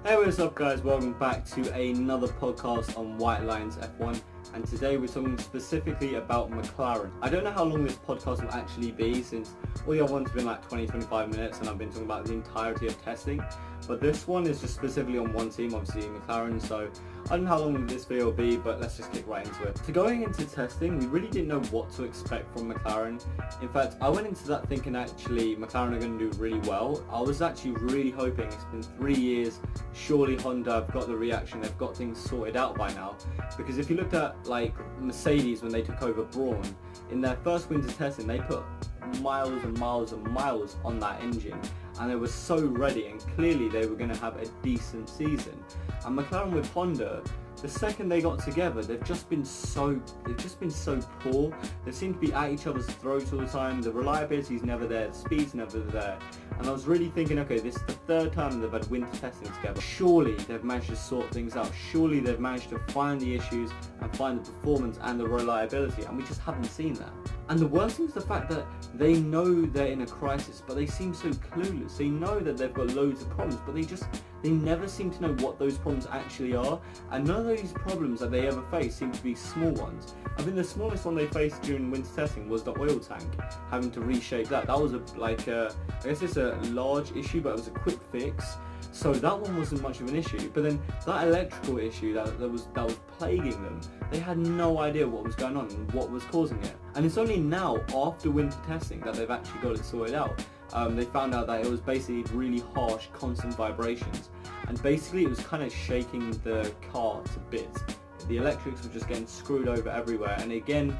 Hey, what's up guys, welcome back to another podcast on McLaren's F1, and today we're talking specifically about McLaren. I don't know how long this podcast will actually be, since all the other ones have been like 20-25 minutes and I've been talking about the entirety of testing, but this one is just specifically on one team, obviously McLaren, so I don't know how long this video will be, but let's just get right into it. So going into testing, we really didn't know what to expect from McLaren. In fact, I went into that thinking actually McLaren are going to do really well. I was actually really hoping, it's been 3 years, surely Honda have got the reaction, they've got things sorted out by now. Because if you looked at like Mercedes when they took over Brawn, in their first winter testing they put miles and miles and miles on that engine, and they were so ready, and clearly they were going to have a decent season. And McLaren with Honda, the second they got together, they've just been so poor. They seem to be at each other's throats all the time. The reliability is never there, the speed's never there. And I was really thinking, okay, this is the third time they've had winter testing together. Surely they've managed to sort things out. Surely they've managed to find the issues and find the performance and the reliability, and we just haven't seen that. And the worst thing is the fact that they know they're in a crisis, but they seem so clueless. They know that they've got loads of problems, but they never seem to know what those problems actually are. And none of those problems that they ever face seem to be small ones. I think the smallest one they faced during winter testing was the oil tank, having to reshape that. That was I guess it's a large issue, but it was a quick fix. So that one wasn't much of an issue. But then that electrical issue that was plaguing them, they had no idea what was going on and what was causing it. And it's only now, after winter testing, that they've actually got it sorted out. They found out that it was basically really harsh, constant vibrations. And basically it was kind of shaking the car to bits. The electrics were just getting screwed over everywhere. And again,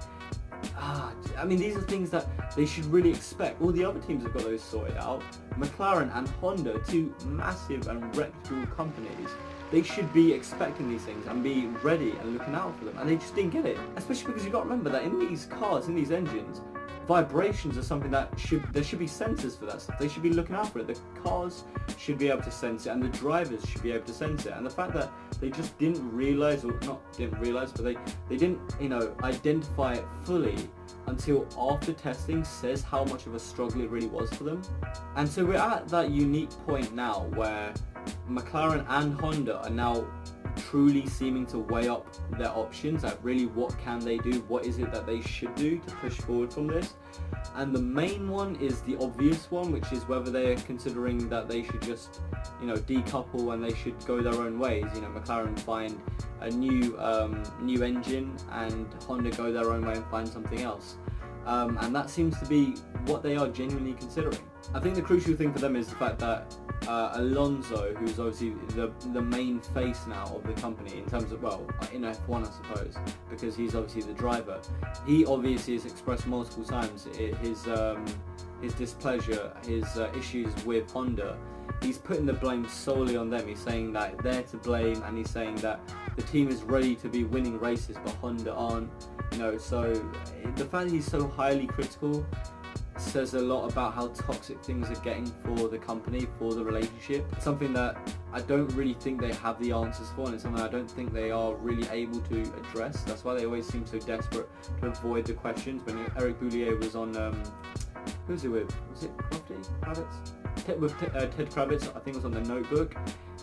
I mean, these are things that they should really expect. All the other teams have got those sorted out. McLaren and Honda, two massive and reputable companies, they should be expecting these things and be ready and looking out for them, and they just didn't get it. Especially because you've got to remember that in these cars, in these engines, vibrations are something that there should be sensors for that stuff. They should be looking out for it. The cars should be able to sense it, and the drivers should be able to sense it. And the fact that they just didn't realise, or not didn't realise, but they didn't, identify it fully until after testing says how much of a struggle it really was for them. And so we're at that unique point now where McLaren and Honda are now truly seeming to weigh up their options, like really what can they do, what is it that they should do to push forward from this. And the main one is the obvious one, which is whether they're considering that they should just decouple and they should go their own ways. McLaren find a new engine and Honda go their own way and find something else. And that seems to be what they are genuinely considering. I think the crucial thing for them is the fact that Alonso, who's obviously the main face now of the company in terms of, in F1 I suppose, because he's obviously the driver, he obviously has expressed multiple times his displeasure, his issues with Honda. He's putting the blame solely on them. He's saying that they're to blame, and he's saying that the team is ready to be winning races but Honda aren't. So the fact that he's so highly critical says a lot about how toxic things are getting for the company, for the relationship. It's something that I don't really think they have the answers for, and it's something I don't think they are really able to address. That's why they always seem so desperate to avoid the questions. When Eric Boulier was on, who was he with? Was it Kravitz? Ted Kravitz, I think it was on The Notebook.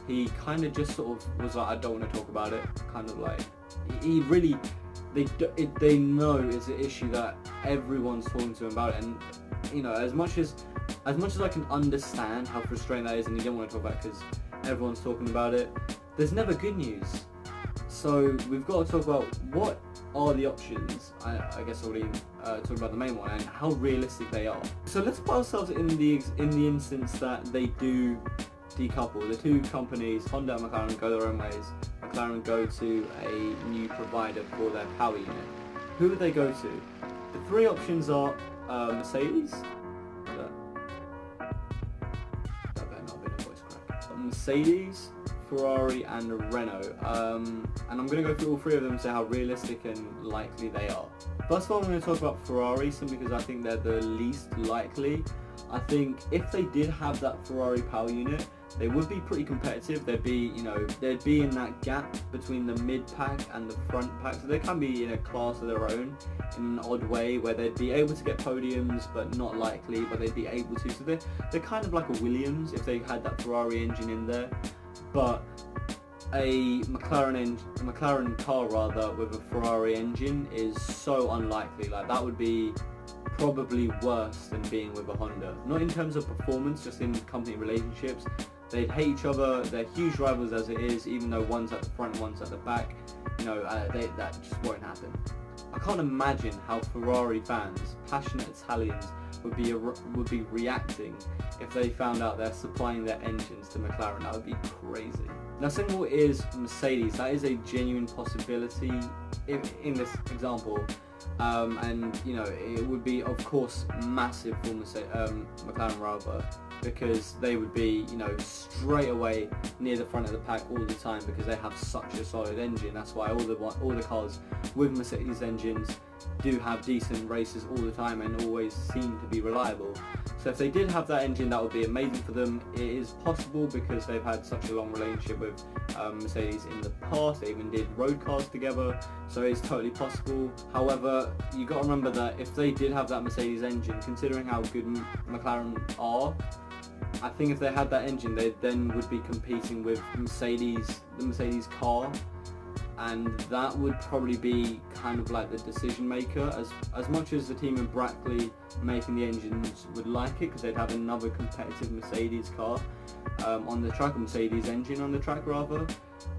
He kind of just sort of was like, I don't want to talk about it. Kind of like, he really, they know it's an issue that everyone's talking to him about it. And as much as I can understand how frustrating that is, and you don't want to talk about it because everyone's talking about it, there's never good news. So we've got to talk about what are the options. I guess already talked about the main one and how realistic they are. So let's put ourselves in the instance that they do decouple. The two companies, Honda and McLaren, go their own ways. McLaren go to a new provider for their power unit. Who would they go to? The three options are Mercedes. That better not be a voice crack. Mercedes, Ferrari and Renault. And I'm going to go through all three of them and say how realistic and likely they are. First of all, I'm going to talk about Ferrari simply because I think they're the least likely. I think if they did have that Ferrari power unit, they would be pretty competitive. They'd be in that gap between the mid pack and the front pack, so they can be in a class of their own in an odd way where they'd be able to get podiums but not likely, but they'd be able to. So they're kind of like a Williams if they had that Ferrari engine in there. But a McLaren car rather with a Ferrari engine is so unlikely. Like, that would be probably worse than being with a Honda. Not in terms of performance, just in company relationships. They'd hate each other. They're huge rivals as it is, even though one's at the front, one's at the back. That just won't happen. I can't imagine how Ferrari fans, passionate Italians, would be reacting if they found out they're supplying their engines to McLaren. That would be crazy. Now, second of all is Mercedes. That is a genuine possibility in this example, and it would be, of course, massive for McLaren rather, because they would be straight away near the front of the pack all the time because they have such a solid engine. That's why all the cars with Mercedes engines do have decent races all the time and always seem to be reliable. So if they did have that engine, that would be amazing for them. It is possible because they've had such a long relationship with Mercedes in the past. They even did road cars together, so it's totally possible. However, you got to remember that if they did have that Mercedes engine, considering how good McLaren are, I think if they had that engine, they then would be competing with the Mercedes car, and that would probably be kind of like the decision maker. As much as the team in Brackley making the engines would like it, because they'd have another competitive Mercedes car on the track, a Mercedes engine on the track rather.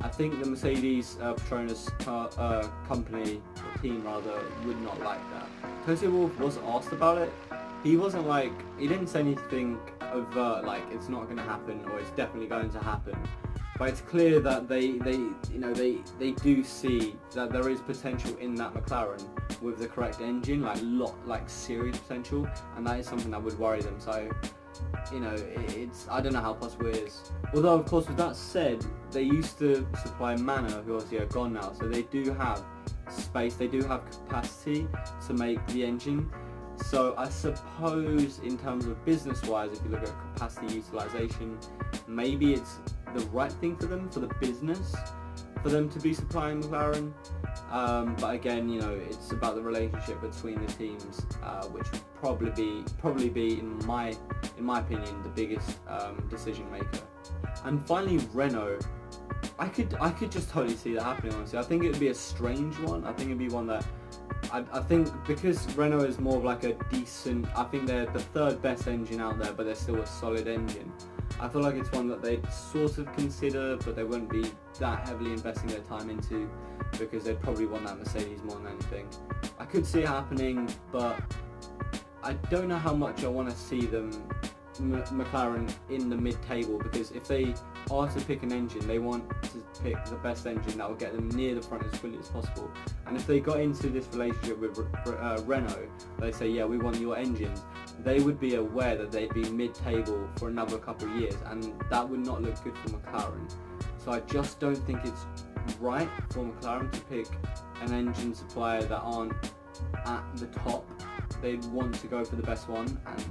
I think the Mercedes Petronas company, or team rather, would not like that. Toto Wolff was asked about it. He didn't say anything overt like it's not going to happen or it's definitely going to happen. But it's clear that they do see that there is potential in that McLaren with the correct engine, like serious potential, and that is something that would worry them. So, I don't know how possible it is. Although, of course, with that said, they used to supply Manor, who obviously are gone now, so they do have space, they do have capacity to make the engine. So I suppose in terms of business-wise, if you look at capacity utilization, maybe it's the right thing for them, for the business, for them to be supplying McLaren. But again, it's about the relationship between the teams, which would probably be in my opinion the biggest decision maker. And finally, Renault. I could just totally see that happening. Honestly, I think it would be a strange one. I think it'd be one that I think, because Renault is more of like a decent, I think they're the third best engine out there, but they're still a solid engine. I feel like it's one that they'd sort of consider, but they wouldn't be that heavily investing their time into, because they'd probably want that Mercedes more than anything. I could see it happening, but I don't know how much I want to see them, McLaren, in the mid-table, because if they are to pick an engine, they want to pick the best engine that will get them near the front as quickly as possible. And if they got into this relationship with Renault, they say, yeah, we want your engines, they would be aware that they'd be mid-table for another couple of years, and that would not look good for McLaren. So I just don't think it's right for McLaren to pick an engine supplier that aren't at the top. They'd want to go for the best one. And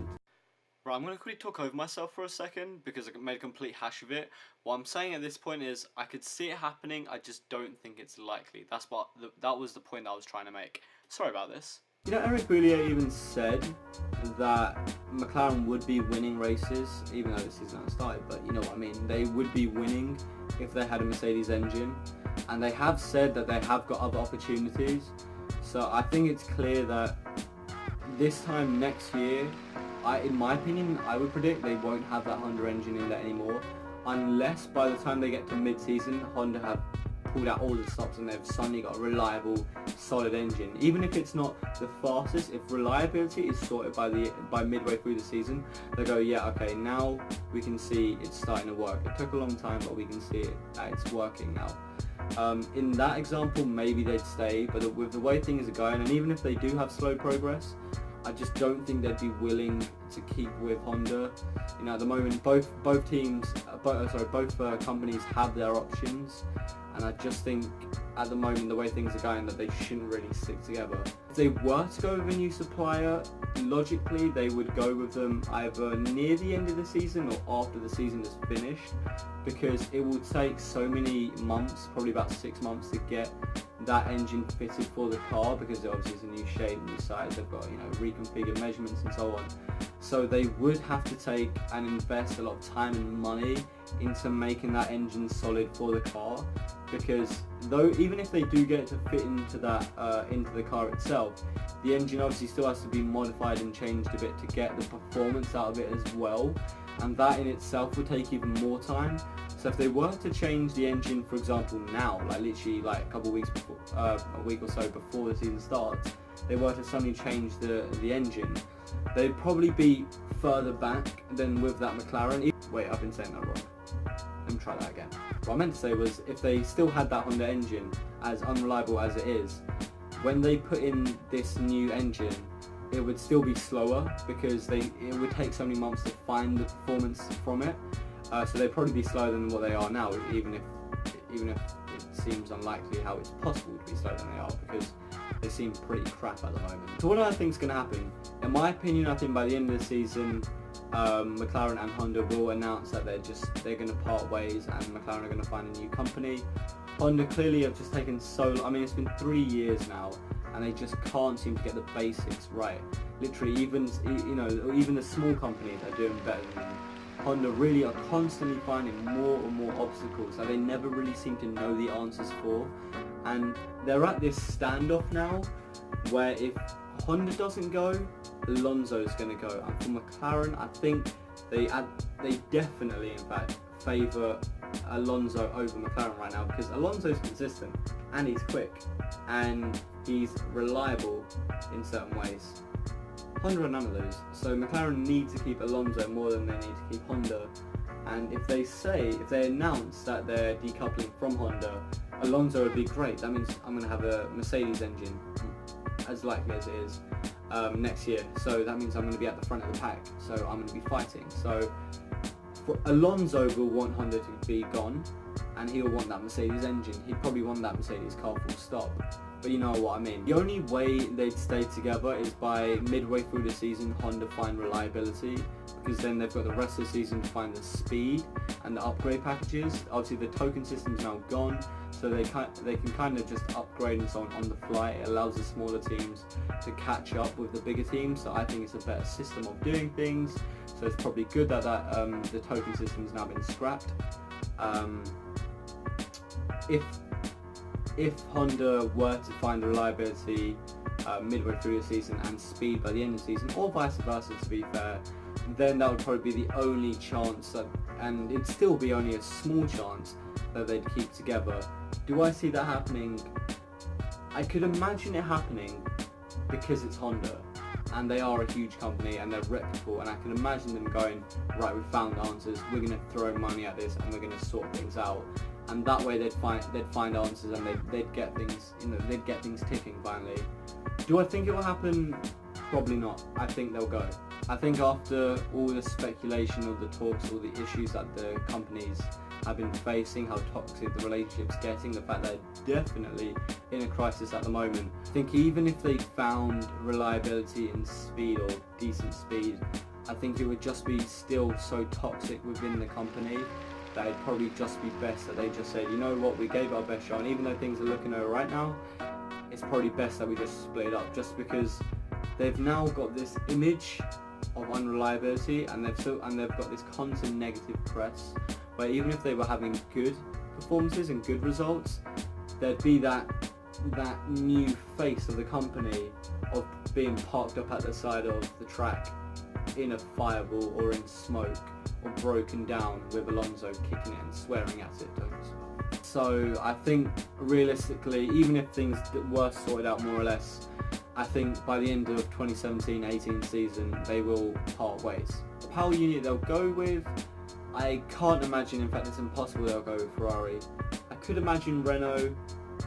right, I'm going to quickly talk over myself for a second because I made a complete hash of it. What I'm saying at this point is I could see it happening, I just don't think it's likely. That was the point that I was trying to make. Sorry about this. Eric Boulier even said that McLaren would be winning races, even though the season hasn't started, but you know what I mean. They would be winning if they had a Mercedes engine, and they have said that they have got other opportunities. So I think it's clear that this time next year, in my opinion, I would predict they won't have that Honda engine in there anymore, unless by the time they get to mid-season, Honda have pulled out all the stops and they've suddenly got a reliable, solid engine. Even if it's not the fastest, if reliability is sorted by midway through the season, they go, yeah, okay, now we can see it's starting to work. It took a long time, but we can see it's working now. In that example, maybe they'd stay, but with the way things are going, and even if they do have slow progress, I just don't think they'd be willing to keep with Honda. At the moment, both companies have their options, and I just think at the moment, the way things are going, that they shouldn't really stick together. If they were to go with a new supplier, logically they would go with them either near the end of the season or after the season is finished, because it will take so many months, probably about 6 months, to get that engine fitted for the car, because obviously it's a new shape, new size, they've got, reconfigured measurements and so on. So they would have to take and invest a lot of time and money into making that engine solid for the car, because even if they do get it to fit into that into the car itself, the engine obviously still has to be modified and changed a bit to get the performance out of it as well, and that in itself would take even more time. So if they were to change the engine, for example, now, like literally like a couple of weeks before, a week or so before the season starts, they were to suddenly change the engine, they'd probably be further back than with that McLaren. Wait, I've been saying that wrong. Let me try that again. What I meant to say was, if they still had that Honda engine, as unreliable as it is, when they put in this new engine, it would still be slower, because it would take so many months to find the performance from it. So they'd probably be slower than what they are now, even if it seems unlikely how it's possible to be slower than they are, because they seem pretty crap at the moment. So what I think is going to happen, in my opinion, I think by the end of the season, McLaren and Honda will announce that they're going to part ways, and McLaren are going to find a new company. Honda clearly have just taken so long. I mean, it's been 3 years now, and they just can't seem to get the basics right. Literally, even the small companies are doing better than them. Honda really are constantly finding more and more obstacles that they never really seem to know the answers for, and they're at this standoff now where if Honda doesn't go, Alonso's going to go, and for McLaren I think they definitely in fact favour Alonso over McLaren right now, because Alonso's consistent and he's quick and he's reliable in certain ways. Honda are none of those, so McLaren need to keep Alonso more than they need to keep Honda. And if they announce that they're decoupling from Honda, Alonso would be great. That means I'm going to have a Mercedes engine, as likely as it is, next year. So that means I'm going to be at the front of the pack, so I'm going to be fighting. So Alonso will want Honda to be gone, and he'll want that Mercedes engine. He'd probably want that Mercedes car full stop. But you know what I mean. The only way they'd stay together is by midway through the season Honda find reliability, because then they've got the rest of the season to find the speed and the upgrade packages. Obviously the token system's now gone, so they can kind of just upgrade and so on the fly. It allows the smaller teams to catch up with the bigger teams, so I think it's a better system of doing things. So it's probably good that the token system's now been scrapped. If Honda were to find reliability midway through the season and speed by the end of the season, or vice versa to be fair, then that would probably be the only chance, and it'd still be only a small chance, that they'd keep together. Do I see that happening? I could imagine it happening, because it's Honda and they are a huge company and they're reputable, and I can imagine them going, right, we found answers, we're going to throw money at this and we're going to sort things out. And that way they'd find answers, and they'd get things, they'd get things ticking finally. Do I think it will happen? Probably not. I think they'll go. I think after all the speculation, all the talks, all the issues that the companies have been facing, how toxic the relationship's getting, the fact that they're definitely in a crisis at the moment, I think even if they found reliability and speed, or decent speed, I think it would just be still so toxic within the company that it'd probably just be best that they just said, you know what, we gave our best shot, and even though things are looking over right now, it's probably best that we just split it up, just because they've now got this image of unreliability, and they've got this constant negative press, where even if they were having good performances and good results, there'd be that new face of the company of being parked up at the side of the track in a fireball or in smoke, or broken down with Alonso kicking it and swearing at it. So I think realistically, even if things were sorted out more or less, I think by the end of 2017-18 season they will part ways. The power unit they'll go with, I can't imagine, in fact it's impossible they'll go with Ferrari. I could imagine Renault,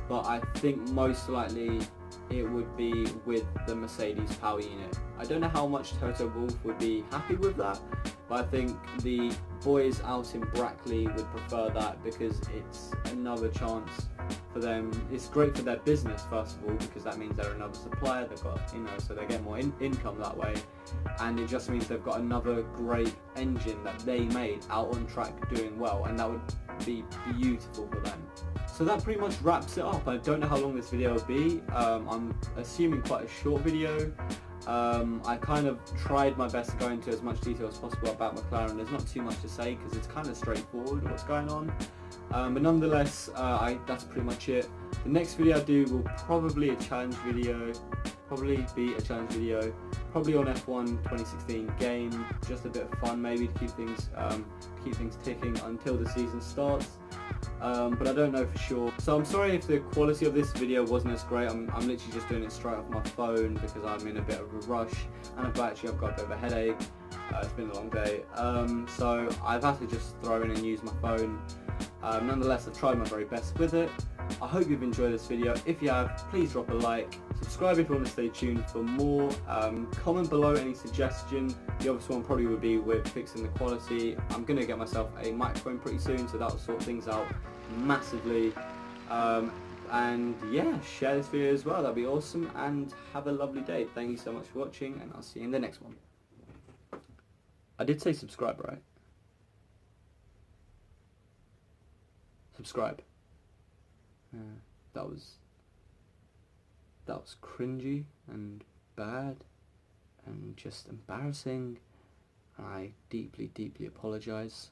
but I think most likely it would be with the Mercedes power unit. I don't know how much Toto Wolff would be happy with that, but I think the boys out in Brackley would prefer that, because it's another chance for them. It's great for their business, first of all, because that means they're another supplier. They've got, so they get more income that way, and it just means they've got another great engine that they made out on track doing well, and that would be beautiful for them. So that pretty much wraps it up. I don't know how long this video will be. I'm assuming quite a short video. I kind of tried my best to go into as much detail as possible about McLaren. There's not too much to say because it's kind of straightforward what's going on. But nonetheless, that's pretty much it. The next video I do will probably be a challenge video, probably on F1 2016 game, just a bit of fun maybe to keep things ticking until the season starts. But I don't know for sure. So I'm sorry if the quality of this video wasn't as great. I'm literally just doing it straight off my phone because I'm in a bit of a rush, and I've got a bit of a headache. It's been a long day, so I've had to just throw in and use my phone. Nonetheless, I've tried my very best with it. I hope you've enjoyed this video. If you have, please drop a like, subscribe if you want to stay tuned for more, comment below any suggestion. The obvious one probably would be with fixing the quality. I'm going to get myself a microphone pretty soon, so that will sort things out massively. And yeah, share this video as well, that'd be awesome, and have a lovely day. Thank you so much for watching, and I'll see you in the next one. I did say subscribe, right? Subscribe. That was cringy and bad and just embarrassing. I deeply apologise.